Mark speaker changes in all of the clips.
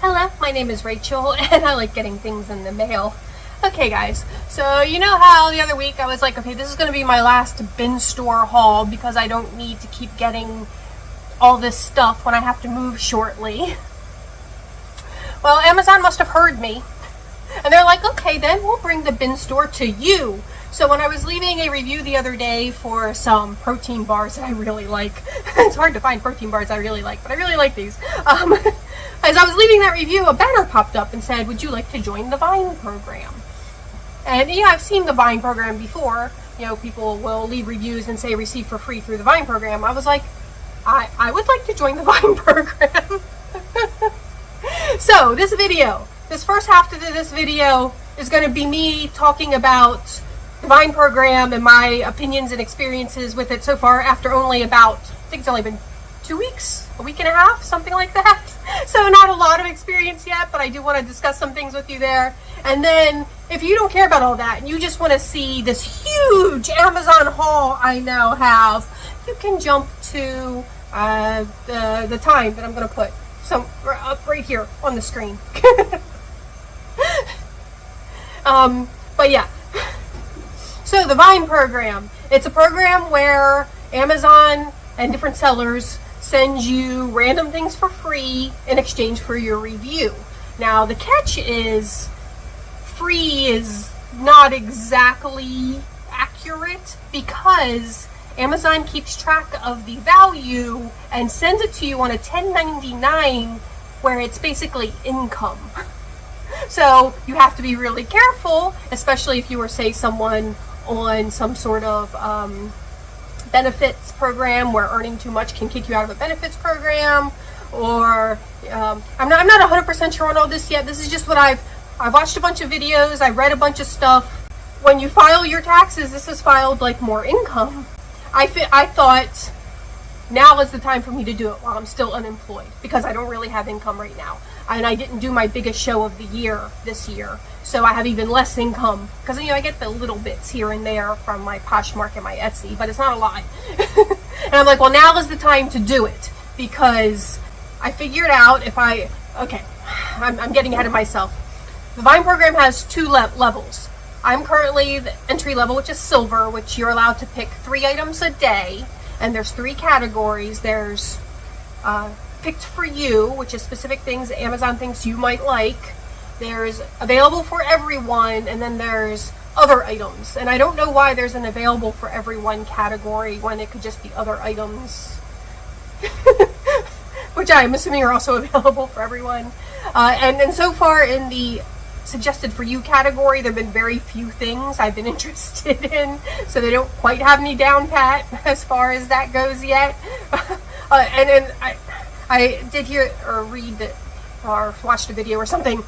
Speaker 1: Hello, my name is Rachel, and I like getting things in the mail. Okay guys, so you know how the other week I was like, okay, this is going to be my last bin store haul because I don't need to keep getting all this stuff when I have to move shortly. Well, Amazon must have heard me, and they're like, okay, then we'll bring the bin store to you. So when I was leaving a review the other day for some protein bars that I really like, it's hard to find protein bars I really like, but I really like these. As I was leaving that review, a banner popped up and said, would you like to join the Vine program? And yeah, I've seen the Vine program before. You know, people will leave reviews and say receive for free through the Vine program. I was like, I would like to join the Vine program. So this first half of this video is going to be me talking about the Vine program and my opinions and experiences with it so far after only about, I think it's only been 2 weeks, a week and a half, something like that. So not a lot of experience yet, but I do want to discuss some things with you there. And then if you don't care about all that and you just want to see this huge Amazon haul I now have, you can jump to the time that I'm going to put up right here on the screen. But yeah. So the Vine program, it's a program where Amazon and different sellers send you random things for free in exchange for your review. Now the catch is free is not exactly accurate because Amazon keeps track of the value and sends it to you on a 1099 where it's basically income. So you have to be really careful, especially if you were, say, someone on some sort of benefits program where earning too much can kick you out of a benefits program, or I'm not 100% sure on all this yet. This is just what I've watched a bunch of videos, I read a bunch of stuff. When you file your taxes, this is filed like more income. I thought now is the time for me to do it while I'm still unemployed because I don't really have income right now. And I didn't do my biggest show of the year this year, so I have even less income because, you know, I get the little bits here and there from my Poshmark and my Etsy, but it's not a lot. And I'm like, well, now is the time to do it because I figured out I'm getting ahead of myself. The Vine program has two levels. I'm currently the entry level, which is silver, which you're allowed to pick 3 items a day, and there's 3 categories. There's picked for you, which is specific things Amazon thinks you might like. There's available for everyone, and then there's other items. And I don't know why there's an available for everyone category when it could just be other items, which I'm assuming are also available for everyone. And so far in the suggested for you category, there have been very few things I've been interested in, so they don't quite have me down pat as far as that goes yet. And then I did hear or read that, or watched a video or something,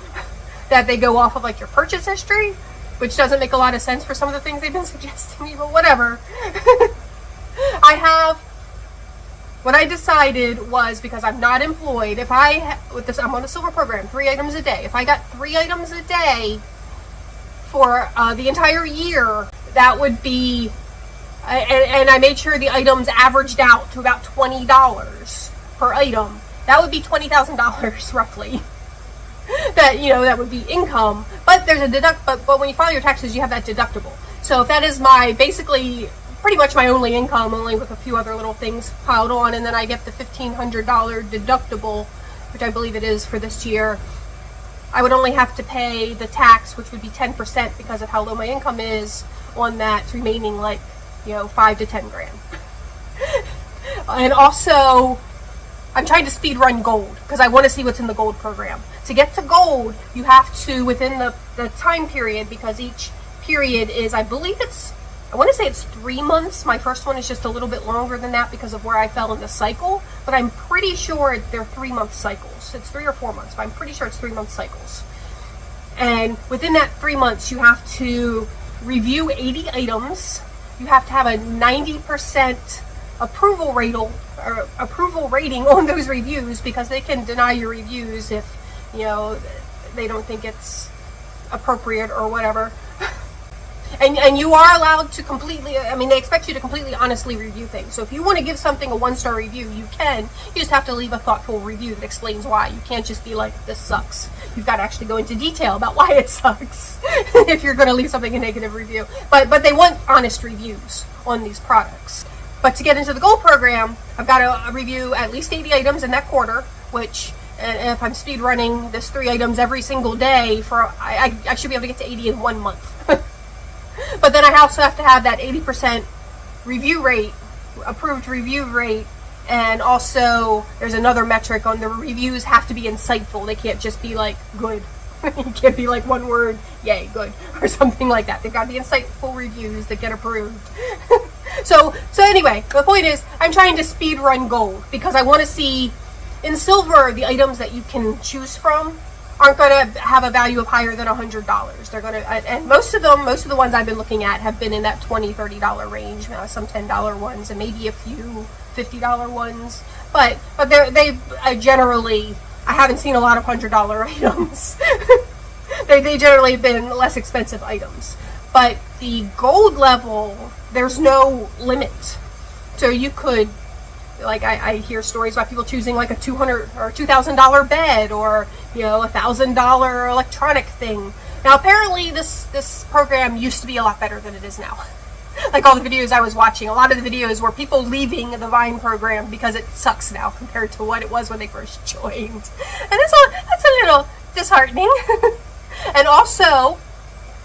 Speaker 1: that they go off of like your purchase history, which doesn't make a lot of sense for some of the things they've been suggesting me, but whatever. What I decided was, because I'm not employed, if I'm on a silver program, 3 items a day. If I got 3 items a day for the entire year, that would be, and I made sure the items averaged out to about $20 per item. That would be $20,000 roughly. That would be income. But there's a but when you file your taxes, you have that deductible. So if that is my basically pretty much my only income, only with a few other little things piled on, and then I get the $1,500 deductible, which I believe it is for this year, I would only have to pay the tax, which would be 10% because of how low my income is, on that remaining 5 to 10 grand. And also, I'm trying to speed run gold because I want to see what's in the gold program. To get to gold, you have to, within the time period, because each period is, I want to say it's 3 months. My first one is just a little bit longer than that because of where I fell in the cycle, but I'm pretty sure they're 3-month cycles. It's 3 or 4 months, but I'm pretty sure it's 3-month cycles. And within that 3 months, you have to review 80 items. You have to have a 90% approval rating on those reviews, because they can deny your reviews if they don't think it's appropriate or whatever. And you are allowed to completely, I mean, they expect you to completely honestly review things. So if you want to give something a 1-star review, you can. You just have to leave a thoughtful review that explains why. You can't just be like, this sucks. You've got to actually go into detail about why it sucks if you're going to leave something a negative review. But they want honest reviews on these products. But to get into the gold program, I've got to review at least 80 items in that quarter, which, and if I'm speed running this 3 items every single day, I should be able to get to 80 in 1 month. But then I also have to have that 80% review rate, approved review rate, and also there's another metric on the reviews have to be insightful. They can't just be like, good. You can't be like one word, yay, good, or something like that. They've got to be insightful reviews that get approved. So anyway, the point is, I'm trying to speed run gold because I want to see, in silver, the items that you can choose from aren't going to have a value of higher than $100. They're going to, and most of the ones I've been looking at have been in that $20, $30 range. Some $10 ones, and maybe a few $50 ones. But they generally, I haven't seen a lot of $100 items. They generally have been less expensive items. But the gold level, there's no limit. So you could, like, I hear stories about people choosing like a $200 or $2,000 bed, or $1,000 electronic thing. Now apparently this program used to be a lot better than it is now. Like all the videos I was watching, a lot of the videos were people leaving the Vine program because it sucks now compared to what it was when they first joined, and that's a little disheartening. And also,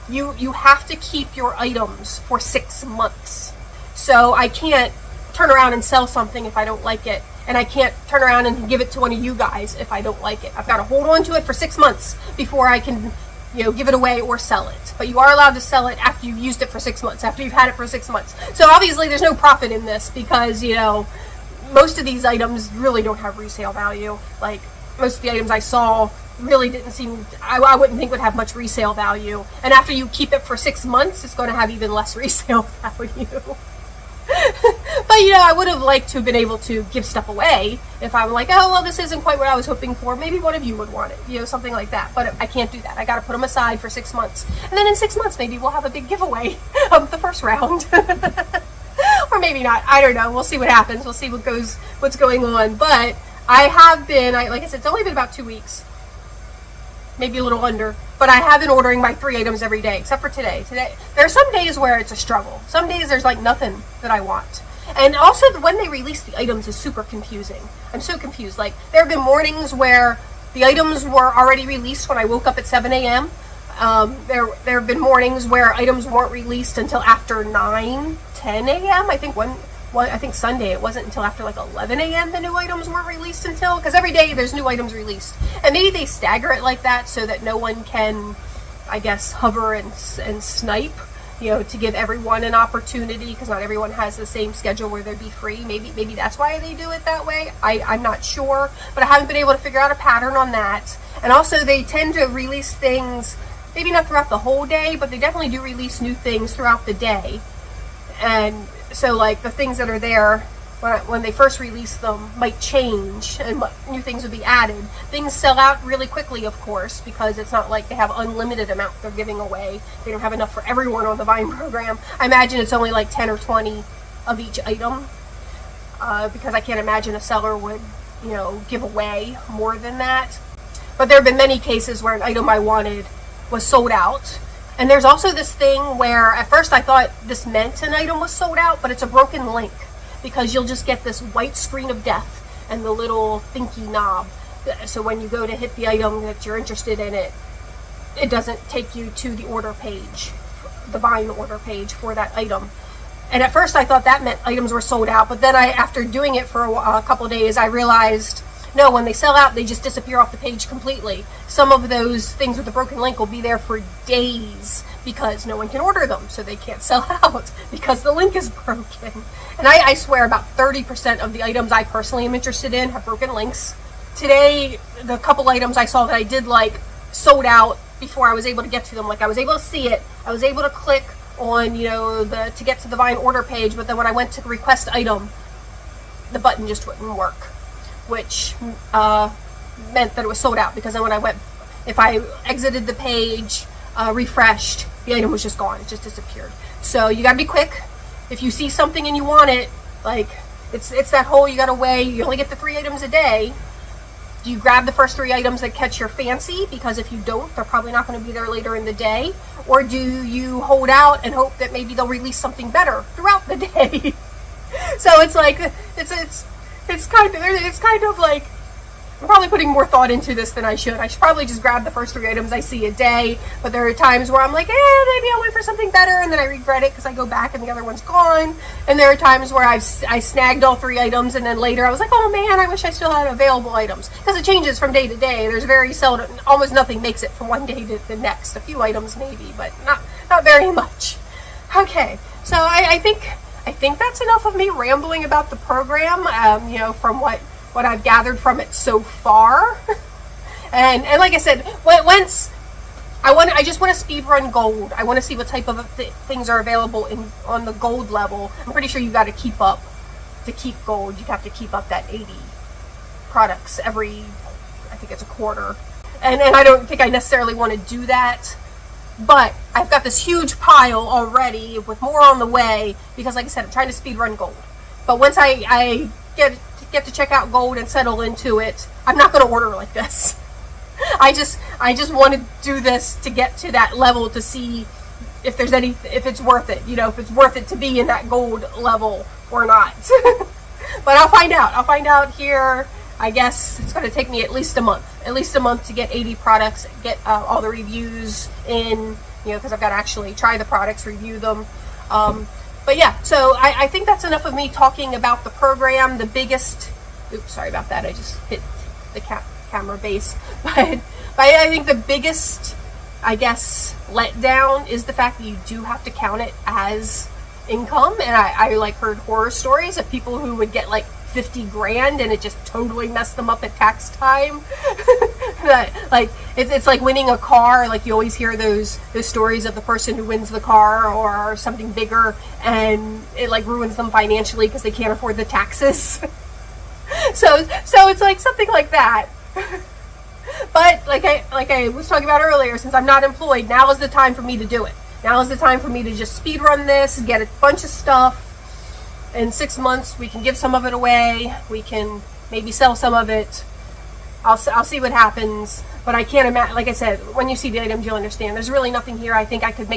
Speaker 1: you have to keep your items for 6 months. So I can't turn around and sell something if I don't like it, and I can't turn around and give it to one of you guys if I don't like it. I've got to hold on to it for 6 months before I can, give it away or sell it. But you are allowed to sell it after you've used it for 6 months, after you've had it for 6 months. So obviously there's no profit in this because, most of these items really don't have resale value. Like, most of the items I saw really didn't seem, I wouldn't think would have much resale value. And after you keep it for 6 months, it's going to have even less resale value. But I would have liked to have been able to give stuff away if I'm like, oh well, this isn't quite what I was hoping for. Maybe one of you would want it, something like that. But I can't do that. I got to put them aside for 6 months, and then in 6 months maybe we'll have a big giveaway of the first round, or maybe not. I don't know. We'll see what happens. We'll see what's going on. But I have been, like I said, it's only been about 2 weeks. Maybe a little under, but I have been ordering my 3 items every day, except for today. Today, there are some days where it's a struggle. Some days there's like nothing that I want. And also when they release the items is super confusing. I'm so confused. Like, there have been mornings where the items were already released when I woke up at 7 a.m. There have been mornings where items weren't released until after 9, 10 a.m. I think Sunday it wasn't until after like 11 a.m. the new items weren't released until, because every day there's new items released. And maybe they stagger it like that so that no one can, I guess, hover and snipe, to give everyone an opportunity, because not everyone has the same schedule where they'd be free. Maybe that's why they do it that way. I'm not sure, but I haven't been able to figure out a pattern on that. And also they tend to release things, maybe not throughout the whole day, but they definitely do release new things throughout the day. And so, like, the things that are there when they first release them might change and new things would be added. Things sell out really quickly, of course, because it's not like they have unlimited amount they're giving away. They don't have enough for everyone on the Vine program. I imagine it's only like 10 or 20 of each item, because I can't imagine a seller would, give away more than that. But there have been many cases where an item I wanted was sold out. And there's also this thing where at first I thought this meant an item was sold out, but it's a broken link, because you'll just get this white screen of death and the little thinky knob. So when you go to hit the item that you're interested in, it doesn't take you to the order page, the Vine order page for that item. And at first I thought that meant items were sold out, but then after doing it for a couple days, I realized, no, when they sell out, they just disappear off the page completely. Some of those things with the broken link will be there for days because no one can order them, so they can't sell out because the link is broken. And I swear about 30% of the items I personally am interested in have broken links. Today, the couple items I saw that I did like sold out before I was able to get to them. Like, I was able to see it. I was able to click on, to get to the Vine order page, but then when I went to request item, the button just wouldn't work, which meant that it was sold out, because then when I went, if I exited the page, refreshed, the item was just gone. It just disappeared. So you gotta be quick. If you see something and you want it, like, it's that whole, you gotta weigh, you only get the 3 items a day. Do you grab the first 3 items that catch your fancy? Because if you don't, they're probably not going to be there later in the day. Or do you hold out and hope that maybe they'll release something better throughout the day? So it's like, it's kind of like, I'm probably putting more thought into this than I should. I should probably just grab the first 3 items I see a day. But there are times where I'm like, maybe I'll wait for something better, and then I regret it because I go back and the other one's gone. And there are times where I snagged all 3 items, and then later I was like, oh man, I wish I still had available items. Because it changes from day to day. There's very seldom, almost nothing makes it from one day to the next. A few items maybe, but not very much. Okay, so I think that's enough of me rambling about the program. From what I've gathered from it so far. and like I said, I just want to speed run gold. I want to see what type of things are available on the gold level. I'm pretty sure you got to keep up to keep gold. You have to keep up that 80 products every, I think it's a quarter. And I don't think I necessarily want to do that. But I've got this huge pile already with more on the way because, like I said, I'm trying to speed run gold. But once I get to check out gold and settle into it, I'm not going to order like this. I just want to do this to get to that level to see if it's worth it, if it's worth it to be in that gold level or not. But I'll find out here. I guess it's going to take me at least a month to get 80 products, get all the reviews in, because I've got to actually try the products, review them. But yeah, so I think that's enough of me talking about the program. The biggest, oops, sorry about that. I just hit the camera base. But I think the biggest, I guess, letdown is the fact that you do have to count it as income. And I like heard horror stories of people who would get like 50 grand and it just totally messed them up at tax time. Like it's like winning a car. Like you always hear those stories of the person who wins the car or something bigger and it like ruins them financially because they can't afford the taxes. so it's like something like that. But like I was talking about earlier, since I'm not employed, now is the time for me to do it. Now is the time for me to just speed run this, get a bunch of stuff. In 6 months, we can give some of it away. We can maybe sell some of it. I'll see what happens. But I can't imagine, like I said, when you see the items, you'll understand. There's really nothing here I think I could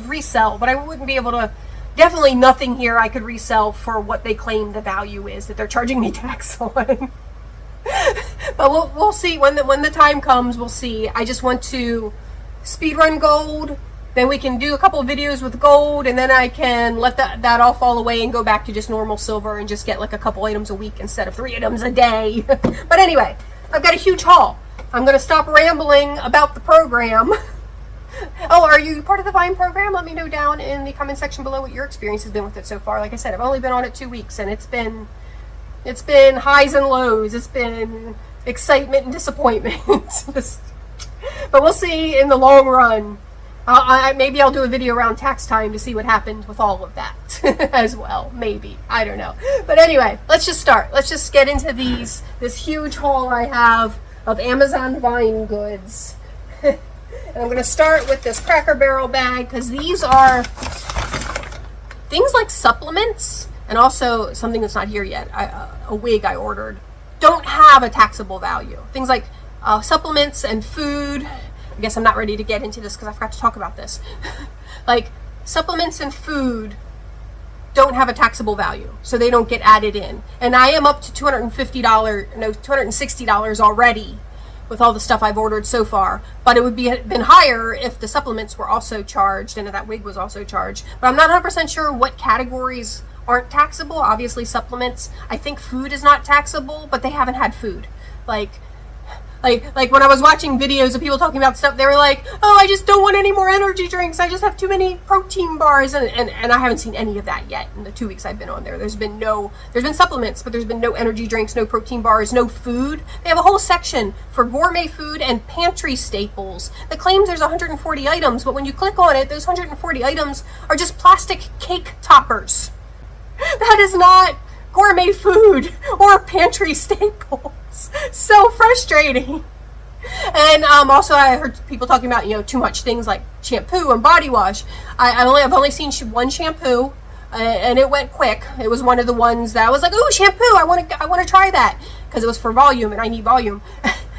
Speaker 1: resell, but I wouldn't be able to, definitely nothing here I could resell for what they claim the value is that they're charging me tax on. But we'll see. When the time comes, we'll see. I just want to speed run gold. Then we can do a couple of videos with gold, and then I can let that all fall away and go back to just normal silver and just get like a couple items a week instead of 3 items a day. But anyway, I've got a huge haul. I'm going to stop rambling about the program. Oh, are you part of the Vine program? Let me know down in the comment section below what your experience has been with it so far. Like I said, I've only been on it 2 weeks, and it's been highs and lows. It's been excitement and disappointment. But we'll see in the long run. Maybe I'll do a video around tax time to see what happened with all of that as well. Maybe. I don't know. But anyway, let's just start. Let's just get into this huge haul I have of Amazon Vine goods. And I'm going to start with this Cracker Barrel bag because these are things like supplements and also something that's not here yet, a wig I ordered, don't have a taxable value. Things like supplements and food. I guess I'm not ready to get into this because I forgot to talk about this. Like supplements and food don't have a taxable value, so they don't get added in. And I am up to $260 already with all the stuff I've ordered so far. But it would been higher if the supplements were also charged and if that wig was also charged. But I'm not 100% sure what categories aren't taxable. Obviously supplements. I think food is not taxable, but they haven't had food. Like when I was watching videos of people talking about stuff, they were like, oh, I just don't want any more energy drinks. I just have too many protein bars. And I haven't seen any of that yet in the 2 weeks I've been on there. There's been supplements, but there's been no energy drinks, no protein bars, no food. They have a whole section for gourmet food and pantry staples that claims there's 140 items. But when you click on it, those 140 items are just plastic cake toppers. That is not gourmet food or pantry staples. So frustrating. And also I heard people talking about, you know, too much things like shampoo and body wash. I've only seen one shampoo, and it went quick. It was one of the ones that I was like, ooh, shampoo, I want to try that, because it was for volume and I need volume.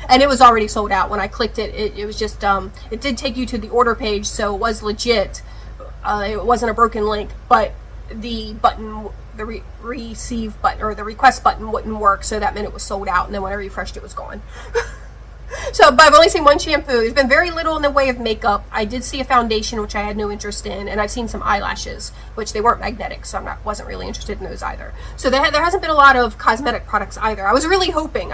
Speaker 1: And it was already sold out when I clicked it. It was just it did take you to the order page, so it was legit. It wasn't a broken link, but the button, the receive button or the request button wouldn't work, so that meant it was sold out, and then when I refreshed it was gone. So, but I've only seen one shampoo. There's been very little in the way of makeup. I did see a foundation, which I had no interest in, and I've seen some eyelashes, which they weren't magnetic, so wasn't really interested in those either. So there hasn't been a lot of cosmetic products either. I was really hoping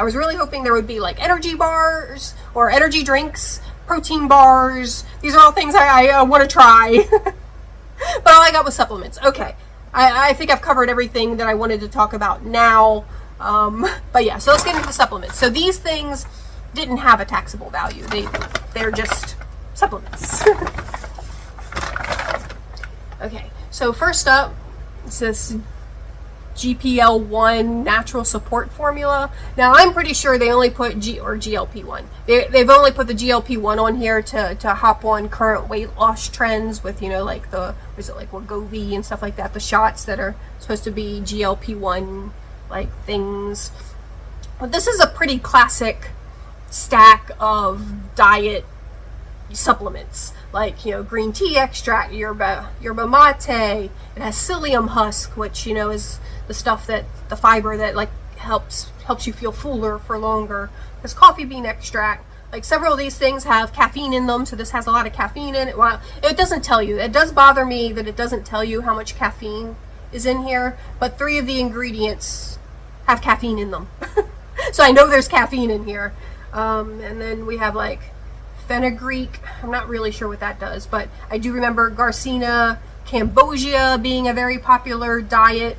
Speaker 1: there would be like energy bars or energy drinks, protein bars. These are all things I want to try. But all I got was supplements. Okay, I think I've covered everything that I wanted to talk about now. But yeah, so let's get into the supplements. So these things didn't have a taxable value. They're just supplements. Okay, so first up, it's this GPL1 natural support formula. Now I'm pretty sure they only put GLP-1. They've only put the GLP-1 on here to hop on current weight loss trends with, you know, like the, is it like Wegovy and stuff like that, the shots that are supposed to be GLP-1 like things. But this is a pretty classic stack of diet supplements, like, you know, green tea extract, yerba mate. It has psyllium husk, which, you know, is the stuff that, the fiber that like helps you feel fuller for longer. There's coffee bean extract. Like several of these things have caffeine in them, so this has a lot of caffeine in it. Well, it doesn't tell you. It does bother me that it doesn't tell you how much caffeine is in here, but 3 of the ingredients have caffeine in them. So I know there's caffeine in here. And then we have like fenugreek. I'm not really sure what that does, but I do remember Garcinia cambogia being a very popular diet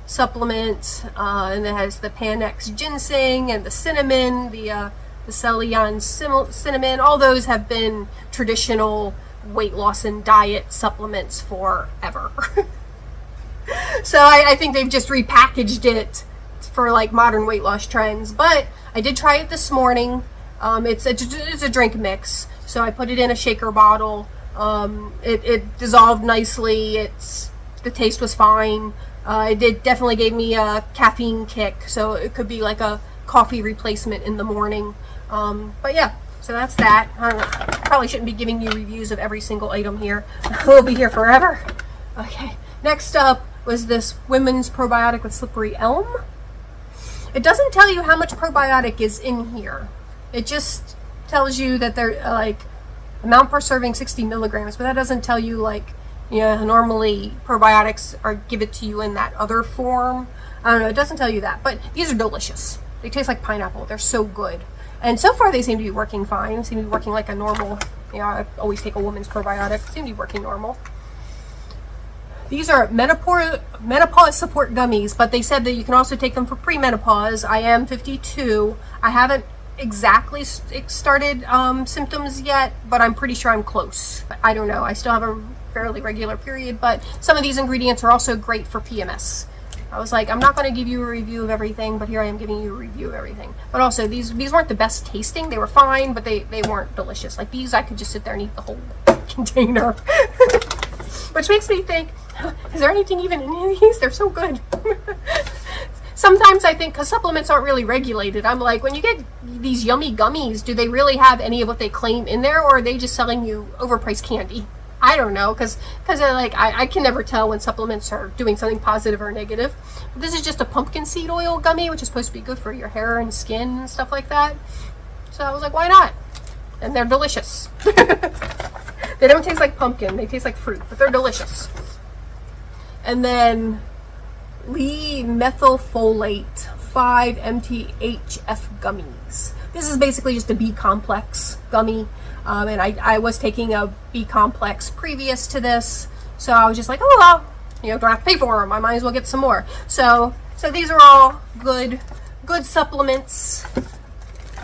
Speaker 1: supplement. And it has the Panax ginseng and the cinnamon, the Ceylon cinnamon. All those have been traditional weight loss and diet supplements forever. So I think they've just repackaged it for like modern weight loss trends. But I did try it this morning. It's a drink mix, so I put it in a shaker bottle. It dissolved nicely. The taste was fine. It definitely gave me a caffeine kick, so it could be like a coffee replacement in the morning. But yeah, so that's that. I don't know, probably shouldn't be giving you reviews of every single item here. We'll be here forever. Okay, next up was this women's probiotic with slippery elm. It doesn't tell you how much probiotic is in here. It just tells you that they're like amount per serving 60 milligrams, but that doesn't tell you, like, you know, normally probiotics give it to you in that other form. I don't know, it doesn't tell you that, but these are delicious. They taste like pineapple. They're so good. And so far they seem to be working fine. They seem to be working like a normal, you know, I always take a woman's probiotic. They seem to be working normal. These are menopause support gummies, but they said that you can also take them for premenopause. I am 52. I haven't exactly started symptoms yet, but I'm pretty sure I'm close. I don't know. I still have a fairly regular period, but some of these ingredients are also great for PMS. I was like, I'm not going to give you a review of everything, but here I am giving you a review of everything. But also, these weren't the best tasting. They were fine, but they weren't delicious. Like these, I could just sit there and eat the whole container. Which makes me think, is there anything even in any of these? They're so good. Sometimes I think, because supplements aren't really regulated, I'm like, when you get these yummy gummies, do they really have any of what they claim in there, or are they just selling you overpriced candy? I don't know, because like I can never tell when supplements are doing something positive or negative. But this is just a pumpkin seed oil gummy, which is supposed to be good for your hair and skin and stuff like that. So I was like, why not? And they're delicious. They don't taste like pumpkin, they taste like fruit, but they're delicious. And then Lee methylfolate 5-MTHF gummies. This is basically just a B complex gummy. And I was taking a B complex previous to this, so I was just like, oh well, you know, don't have to pay for them. I might as well get some more. So these are all good supplements.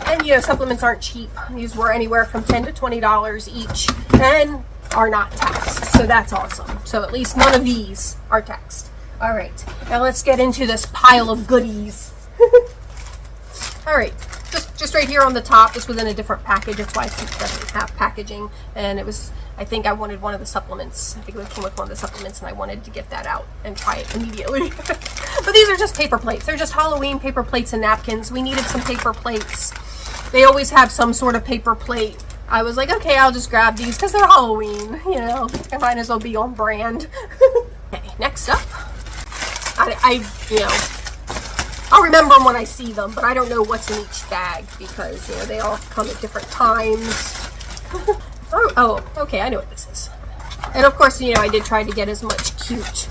Speaker 1: And you know, supplements aren't cheap. These were anywhere from $10 to $20 each, and are not taxed. So that's awesome. So at least none of these are taxed. All right, now let's get into this pile of goodies. All right, just right here on the top. This was in a different package. That's why it doesn't have packaging. And it was, I think I wanted one of the supplements. I think it came with one of the supplements, and I wanted to get that out and try it immediately. But these are just paper plates. They're just Halloween paper plates and napkins. We needed some paper plates. They always have some sort of paper plate. I was like, okay, I'll just grab these because they're Halloween. You know, I might as well be on brand. Okay, next up, you know, I'll remember them when I see them, but I don't know what's in each bag because, you know, they all come at different times. oh, okay, I know what this is. And of course, you know, I did try to get as much cute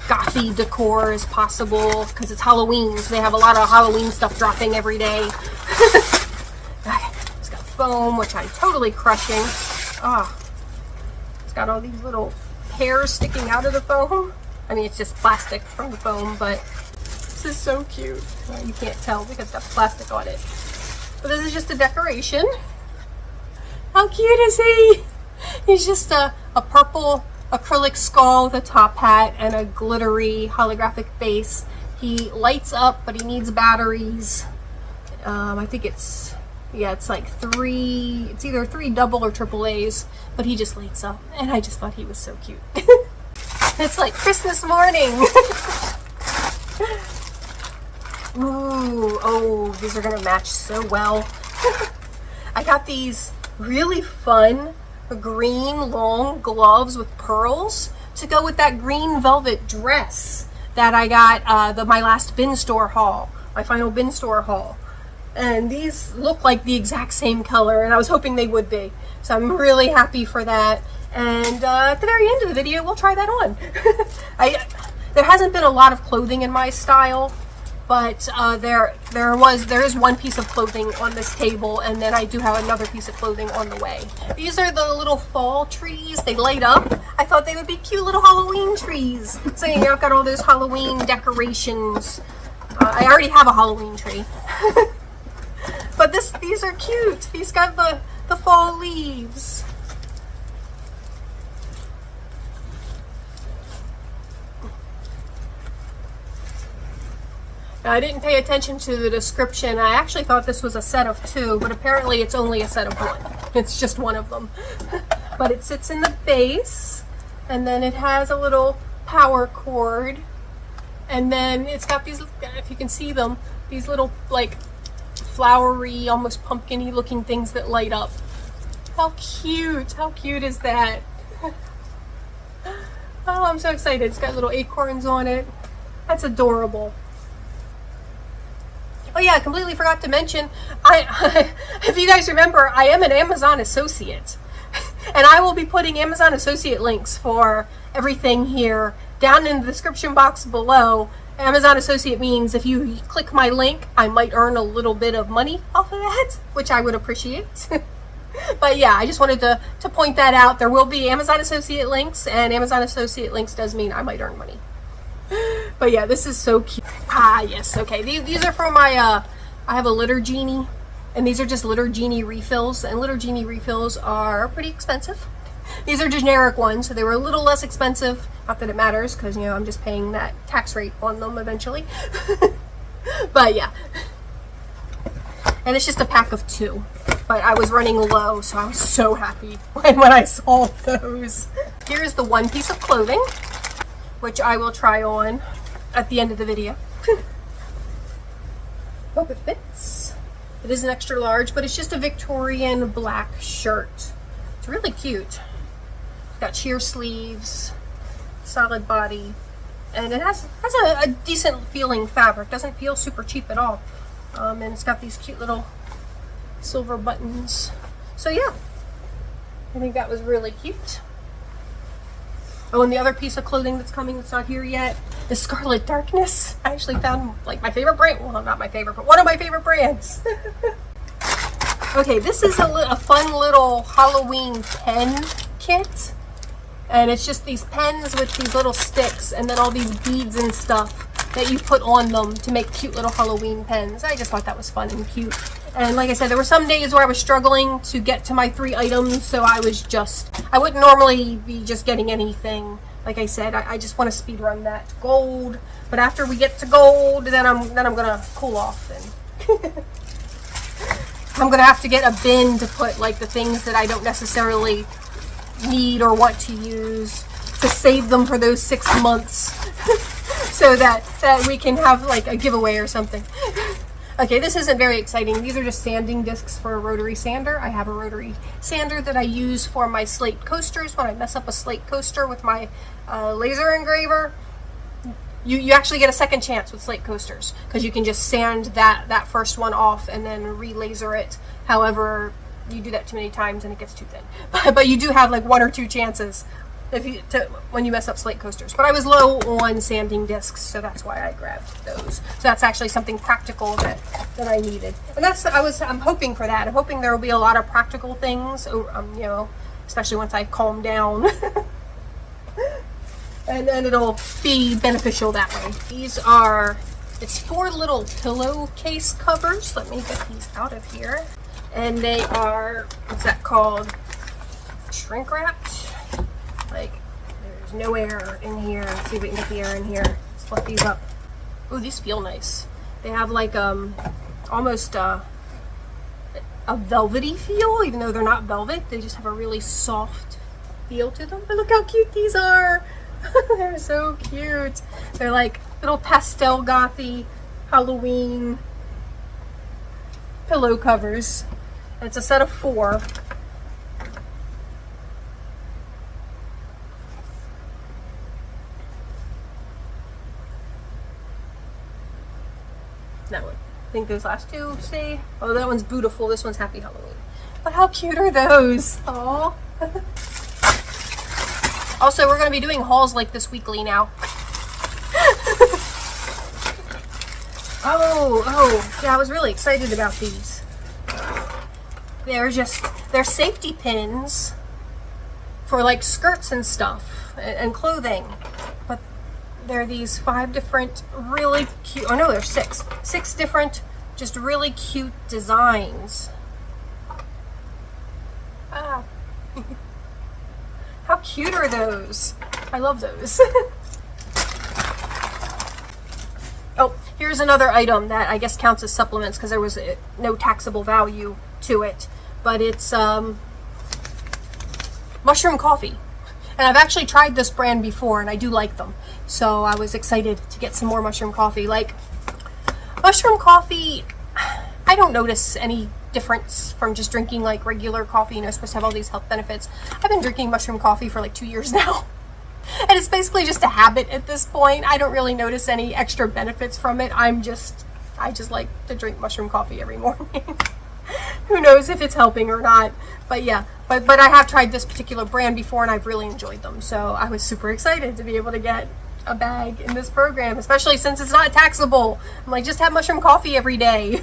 Speaker 1: gothy decor as possible because it's Halloween, so they have a lot of Halloween stuff dropping every day. Okay, it's got foam, which I'm totally crushing. It's got all these little hairs sticking out of the foam. I mean, it's just plastic from the foam, but this is so cute. Well, you can't tell because it's got plastic on it. But this is just a decoration. How cute is he? He's just a purple acrylic skull with a top hat and a glittery holographic base. He lights up, but he needs batteries. I think it's like it's either 3 double or triple A's, but he just lights up, and I just thought he was so cute. It's like Christmas morning. Ooh, oh, these are gonna match so well. I got these really fun green long gloves with pearls to go with that green velvet dress that I got my last bin store haul, my final bin store haul. And these look like the exact same color, and I was hoping they would be. So I'm really happy for that. And at the very end of the video, we'll try that on. There hasn't been a lot of clothing in my style, but there is one piece of clothing on this table, and then I do have another piece of clothing on the way. These are the little fall trees. They light up. I thought they would be cute little Halloween trees. So you know, I've got all those Halloween decorations. I already have a Halloween tree. But these are cute. These got the fall leaves. Now, I didn't pay attention to the description. I actually thought this was a set of 2, but apparently it's only a set of 1. It's just one of them. But it sits in the base, and then it has a little power cord, and then it's got these, if you can see them, these little like flowery, almost pumpkin-y looking things that light up. How cute! How cute is that? Oh, I'm so excited. It's got little acorns on it. That's adorable. Oh yeah, I completely forgot to mention, if you guys remember, I am an Amazon associate. And I will be putting Amazon associate links for everything here down in the description box below. Amazon associate means if you click my link, I might earn a little bit of money off of that, which I would appreciate. But yeah, I just wanted to point that out. There will be Amazon associate links, and Amazon associate links does mean I might earn money. But yeah, this is so cute. Ah, yes, okay. These are for my, I have a litter Genie, and these are just litter Genie refills, and litter Genie refills are pretty expensive. These are generic ones, so they were a little less expensive. Not that it matters, because, you know, I'm just paying that tax rate on them eventually. But yeah. And it's just a pack of 2. But I was running low, so I was so happy when I saw those. Here's the one piece of clothing, which I will try on at the end of the video. Hope it fits. It is an extra large, but it's just a Victorian black shirt. It's really cute. It's got sheer sleeves, solid body, and it has a decent feeling fabric. Doesn't feel super cheap at all. And it's got these cute little silver buttons. So yeah, I think that was really cute. Oh, and the other piece of clothing that's coming that's not here yet is Scarlet Darkness. I actually found like my favorite brand. Well, not my favorite, but one of my favorite brands. Okay, this is a fun little Halloween pen kit. And it's just these pens with these little sticks and then all these beads and stuff that you put on them to make cute little Halloween pens. I just thought that was fun and cute. And like I said, there were some days where I was struggling to get to my 3 items, so I wouldn't normally be just getting anything. Like I said, I just want to speed run that to gold. But after we get to gold, then I'm gonna cool off and I'm gonna have to get a bin to put like the things that I don't necessarily need or want to use, to save them for those 6 months so that we can have like a giveaway or something. Okay, this isn't very exciting. These are just sanding discs for a rotary sander. I have a rotary sander that I use for my slate coasters when I mess up a slate coaster with my laser engraver. You actually get a second chance with slate coasters because you can just sand that first one off and then re-laser it. However, you do that too many times and it gets too thin. But you do have like 1 or 2 chances when you mess up slate coasters. But I was low on sanding discs, so that's why I grabbed those. So that's actually something practical that I needed. And I'm hoping for that. I'm hoping there will be a lot of practical things, you know, especially once I calm down. and it'll be beneficial that way. It's 4 little pillowcase covers. Let me get these out of here. And they are, what's that called? Shrink wrapped. Like, there's no air in here. Let's see if we can get the air in here. Let's fluff these up. Oh, these feel nice. They have like almost a velvety feel, even though they're not velvet. They just have a really soft feel to them. But look how cute these are. They're so cute. They're like little pastel gothy Halloween pillow covers. And it's a set of 4. That one. I think those last 2 say, oh, that one's beautiful. This one's Happy Halloween. But how cute are those? Aww. Also, we're going to be doing hauls like this weekly now. Oh, yeah, I was really excited about these. They're safety pins for like skirts and stuff and clothing. But they're these 5 different really cute, oh no, there's 6. 6 different, just really cute designs. Ah. How cute are those? I love those. Oh, here's another item that I guess counts as supplements because there was no taxable value to it. But it's mushroom coffee. And I've actually tried this brand before and I do like them. So I was excited to get some more mushroom coffee. Like, mushroom coffee, I don't notice any difference from just drinking like regular coffee. You know, it's supposed to have all these health benefits. I've been drinking mushroom coffee for like 2 years now. And it's basically just a habit at this point. I don't really notice any extra benefits from it. I just like to drink mushroom coffee every morning. Who knows if it's helping or not. But yeah, but I have tried this particular brand before and I've really enjoyed them. So I was super excited to be able to get a bag in this program, especially since it's not taxable. I'm like, just have mushroom coffee every day.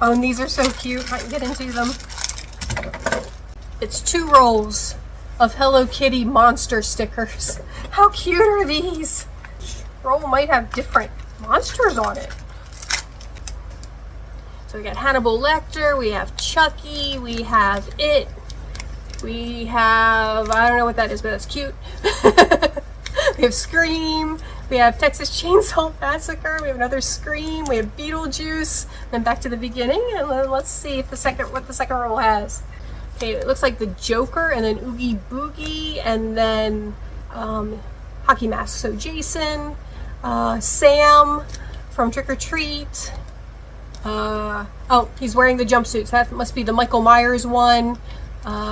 Speaker 1: Oh, and these are so cute. I can get into them. It's 2 rolls of Hello Kitty monster stickers. How cute are these? Each roll might have different monsters on it. So we got Hannibal Lecter, we have Chucky, we have It, we have, I don't know what that is, but that's cute. We have Scream, we have Texas Chainsaw Massacre, we have another Scream, we have Beetlejuice, then back to the beginning, and then let's see if what the second roll has. Okay, it looks like the Joker, and then Oogie Boogie, and then Hockey Mask. So Jason, Sam from Trick or Treat. Oh, he's wearing the jumpsuit, so that must be the Michael Myers one.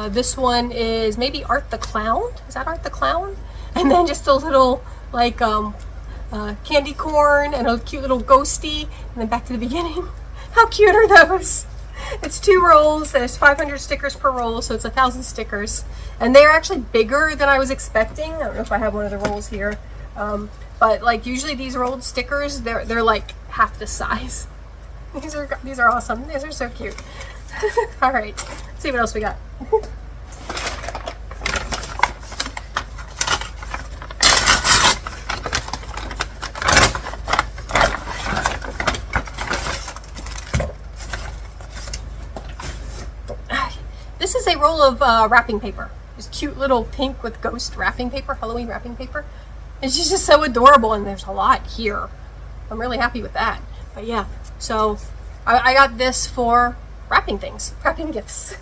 Speaker 1: This one is maybe Art the Clown. Is that Art the Clown? And then just a little like candy corn and a cute little ghosty, and then back to the beginning. How cute are those? It's 2 rolls. There's 500 stickers per roll, so it's 1,000 stickers. And they're actually bigger than I was expecting. I don't know if I have one of the rolls here. But like usually these rolled stickers, they're like half the size. These are awesome. These are so cute. All right, let's see what else we got. This is a roll of wrapping paper. This cute little pink with ghost wrapping paper, Halloween wrapping paper. It's just so adorable, and there's a lot here. I'm really happy with that. But yeah, so I got this for wrapping things, wrapping gifts.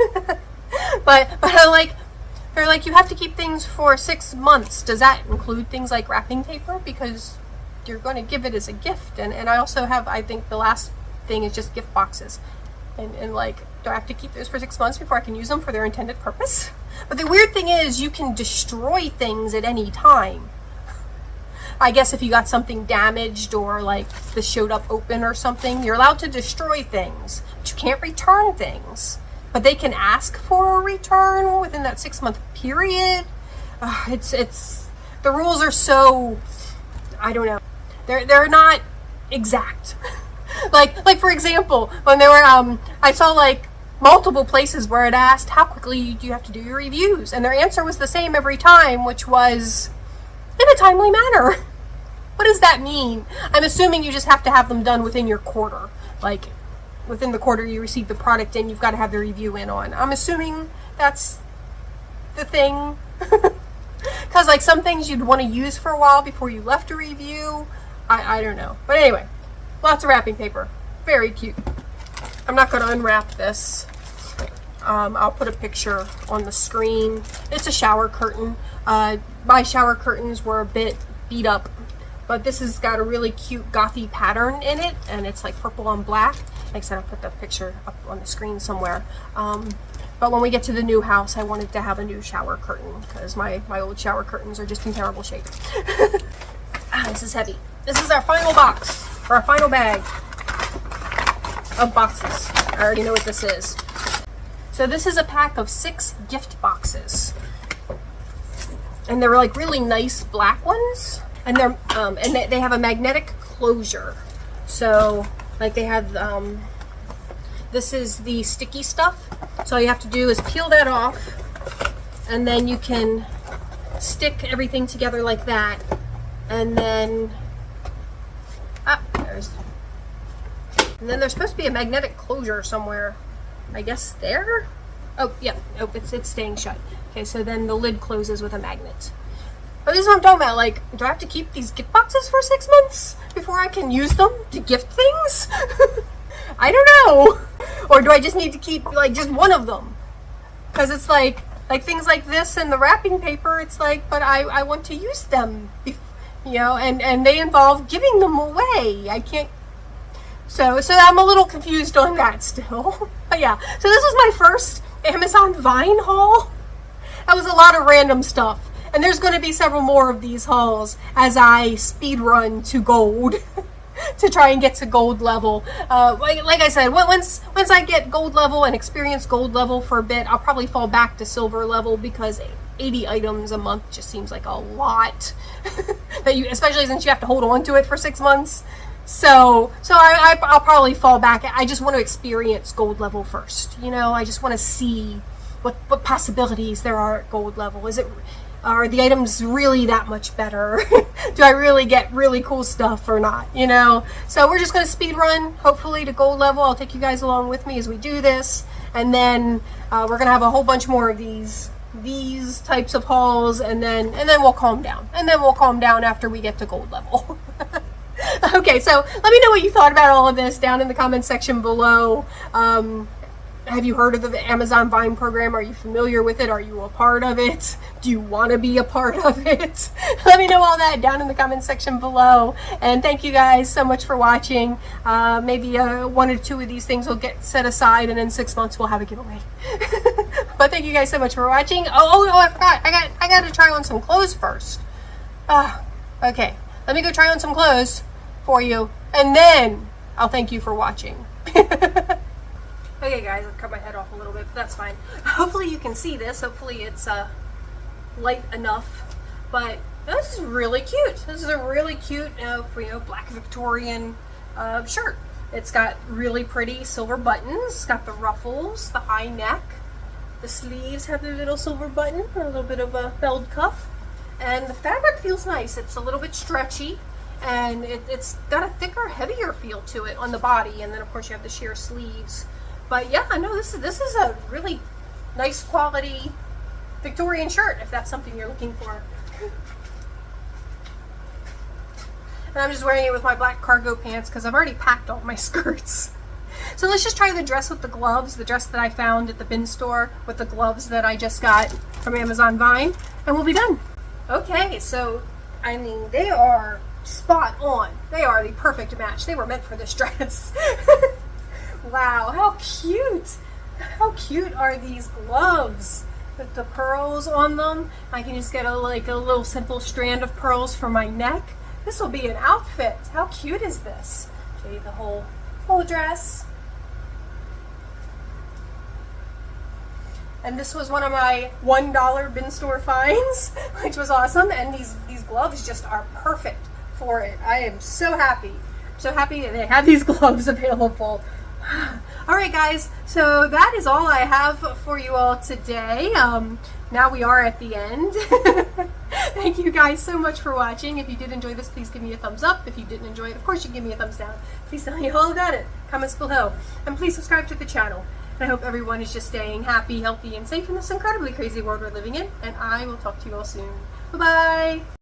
Speaker 1: but they're like, you have to keep things for 6 months. Does that include things like wrapping paper? Because you're going to give it as a gift. And I also have, I think the last thing is just gift boxes. And like, do I have to keep those for 6 months before I can use them for their intended purpose? But the weird thing is, you can destroy things at any time. I guess if you got something damaged or like this showed up open or something, you're allowed to destroy things, but you can't return things. But they can ask for a return within that 6 month period. It's the rules are so, I don't know. They're not exact. like for example, when they were I saw like multiple places where it asked how quickly do you have to do your reviews, and their answer was the same every time, which was in a timely manner. What does that mean? I'm assuming you just have to have them done within your quarter. Like within the quarter you receive the product in, you've got to have the review in on. I'm assuming that's the thing. Because like some things you'd want to use for a while before you left a review. I don't know. But anyway, lots of wrapping paper. Very cute. I'm not going to unwrap this. I'll put a picture on the screen. It's a shower curtain. My shower curtains were a bit beat up, but this has got a really cute gothy pattern in it, and it's like purple on black. Like I said, I'll put that picture up on the screen somewhere. But when we get to the new house, I wanted to have a new shower curtain because my old shower curtains are just in terrible shape. This is heavy. This is our final box, or our final bag of boxes. I already know what this is. So this is a pack of 6 gift boxes, and they're like really nice black ones, and they're they have a magnetic closure. So like they have this is the sticky stuff. So all you have to do is peel that off, and then you can stick everything together like that, and then there's supposed to be a magnetic closure somewhere. I guess there? Oh, yeah. Oh, it's staying shut. Okay, so then the lid closes with a magnet. But this is what I'm talking about. Like, do I have to keep these gift boxes for 6 months before I can use them to gift things? I don't know. Or do I just need to keep, like, just one of them? Because it's like things like this and the wrapping paper, it's like, but I want to use them, you know, and they involve giving them away. I can't. So I'm a little confused on that still. But yeah, so this was my first Amazon Vine haul. That was a lot of random stuff. And there's going to be several more of these hauls as I speed run to gold. To try and get to gold level. Like I said, once I get gold level and experience gold level for a bit, I'll probably fall back to silver level, because 80 items a month just seems like a lot. Especially since you have to hold on to it for 6 months. So I'll probably fall back. I just want to experience gold level first. You know, I just want to see what possibilities there are at gold level. Are the items really that much better? Do I really get really cool stuff or not? You know, so we're just going to speed run, hopefully, to gold level. I'll take you guys along with me as we do this, and then we're going to have a whole bunch more of these types of hauls, and then we'll calm down. And then we'll calm down after we get to gold level. Okay, so let me know what you thought about all of this down in the comments section below. Have you heard of the Amazon Vine program? Are you familiar with it? Are you a part of it? Do you want to be a part of it? Let me know all that down in the comments section below. And thank you guys so much for watching. Maybe 1 or 2 of these things will get set aside, and in 6 months we'll have a giveaway. But thank you guys so much for watching. Oh, I forgot. I got to try on some clothes first. Okay. Let me go try on some clothes for you, and then I'll thank you for watching. Okay guys, I'll cut my head off a little bit, but that's fine. Hopefully you can see this. Hopefully it's light enough. But this is really cute. This is a really cute black Victorian shirt. It's got really pretty silver buttons. It's got the ruffles, the high neck. The sleeves have the little silver button, a little bit of a belled cuff. And the fabric feels nice. It's a little bit stretchy, and it's got a thicker, heavier feel to it on the body. And then of course you have the sheer sleeves. But yeah, no, this is a really nice quality Victorian shirt, if that's something you're looking for. And I'm just wearing it with my black cargo pants because I've already packed all my skirts. So let's just try the dress with the gloves, the dress that I found at the bin store with the gloves that I just got from Amazon Vine, and we'll be done. Okay, so I mean, they are spot on. They are the perfect match. They were meant for this dress. Wow, how cute. How cute are these gloves with the pearls on them? I can just get a little simple strand of pearls for my neck. This will be an outfit. How cute is this? Show you the whole dress. And this was one of my $1 bin store finds, which was awesome. And these gloves just are perfect for it. I am so happy. So happy that they have these gloves available. All right, guys, so that is all I have for you all today. Now we are at the end. Thank you guys so much for watching. If you did enjoy this, please give me a thumbs up. If you didn't enjoy it, of course you can give me a thumbs down. Please tell me all about it. Comments below. And please subscribe to the channel. And I hope everyone is just staying happy, healthy, and safe in this incredibly crazy world we're living in. And I will talk to you all soon. Bye-bye.